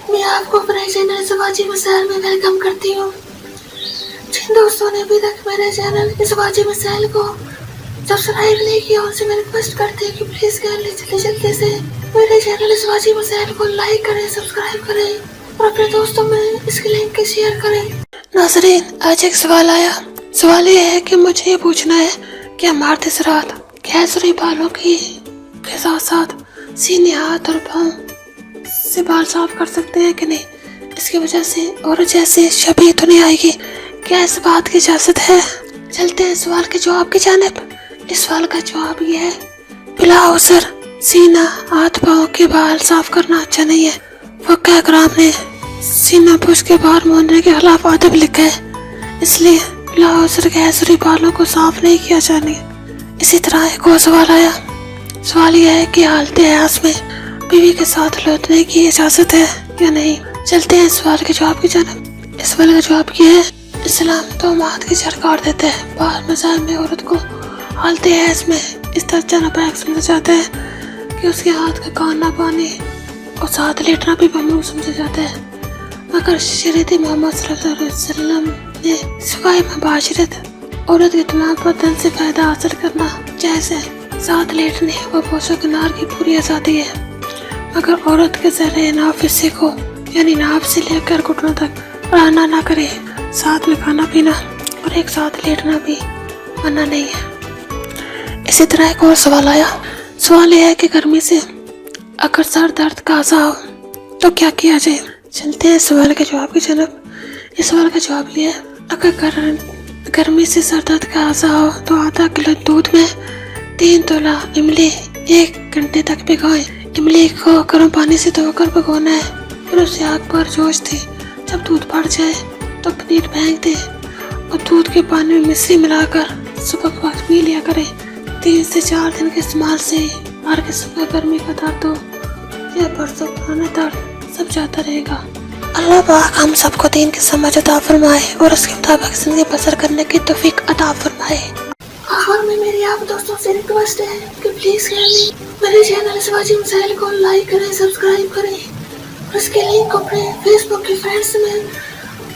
मैं आपको अपने चैनल शिवाजी मिसाइल में वेलकम करती हूँ। जिन दोस्तों ने अभी तक मेरे चैनल शिवाजी मिसाइल को सब्सक्राइब नहीं किया उनसे मैं रिक्वेस्ट करती हूँ कि प्लीज जल्दी से मेरे चैनल शिवाजी मिसाइल को लाइक करें, सब्सक्राइब करें और अपने दोस्तों में इसकी लिंक शेयर करें। नाज़रीन, आज एक सवाल आया। सवाल ये है कि मुझे ये पूछना है कि हम आर्थिक रात केसरी बालों की के साथ साथ सीने, हाथ और पाँव से बाल साफ कर सकते हैं कि नहीं। इसकी वजह से और जैसे शबीह तो नहीं आएगी। क्या इस बात की इजाजत है? चलते हैं सवाल के जवाब की जानिब। इस सवाल का जवाब ये है, बिला अवसर सीना, हाथ पाँव के बाल साफ करना अच्छा नहीं है। फक़ह इकराम ने सीना पुश के बाहर मोड़ने के खिलाफ अदब लिखा है, इसलिए बिला अवसर केसरी बालों को साफ नहीं किया जाने। इसी तरह एक और सवाल आया। सवाल यह है कि हालत हयात में बीवी के साथ लौटने की इजाजत है या नहीं। चलते हैं सवाल के जवाब की जानिब। इस सवाल का जवाब ये है, इस्लाम तो हाथ की जड़ काट देता है। बाहर मज़ाहिब में औरत को हालत हयात में इस तरह जनाब समझा जाता है कि उसके हाथ का कान पानी और साथ लेटना भी ममनू समझा जाता है। मगर शरीयत मोहम्मद सल्लल्लाहु अलैहि वसल्लम ने सिवाय मुबाशरत औरत के तमाम बदन से फायदा हासिल करना जायज़ है। साथ लेटने व पोशा किनार की पूरी आज़ादी है, मगर औरत के ज़रिए नाफ हिस्से को यानी नाफ से लेकर घुटनों तक आना ना करे। साथ में खाना पीना और एक साथ लेटना भी मना नहीं है। इसी तरह एक और सवाल आया। सवाल यह है कि गर्मी से अगर सर दर्द का आसा हो तो क्या किया जाए। चलते हैं सवाल के जवाब की जानिब। इस सवाल का जवाब ये है, अगर गर्मी से सर दर्द का आसा हो तो आधा किलो दूध में 3 तोला इमली 1 घंटे तक भिगोएं। इमली को गर्म पानी से धोकर भिगोना है, फिर उसे आग पर जोश दे। जब दूध बढ़ जाए तो पनीर फेंक दे और दूध के पानी में मिश्री मिलाकर सुबह के वक्त पी लिया करें। 3 से 4 दिन के इस्तेमाल से हर किस्म का गर्मी का दर्द हो या बरसों पुराना दर्द सब जाता रहेगा। अल्लाह पाक हम सबको दीन की समझ अता फरमाए और उसके मुताबिक जिंदगी बसर करने की तौफीक अता फरमाए। आखिर में मेरी आप दोस्तों से रिक्वेस्ट है कि प्लीज मेरे चैनल शिवाजी मिसाइल को लाइक करें, सब्सक्राइब करें और इसके लिंक को अपने फेसबुक के फ्रेंड्स में,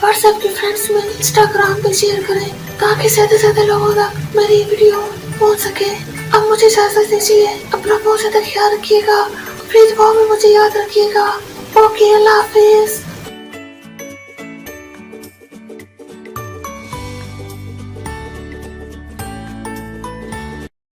व्हाट्सएप के फ्रेंड्स में, इंस्टाग्राम पे शेयर करें ताकि ज्यादा से ज्यादा लोगों तक मेरी वीडियो पहुंच सके। अब मुझे इजाजत दीजिए। अपना बहुत ज्यादा ख्याल रखिएगा, प्लीज दुआ में मुझे याद रखिएगा। ओके, अल्लाह हाफिज।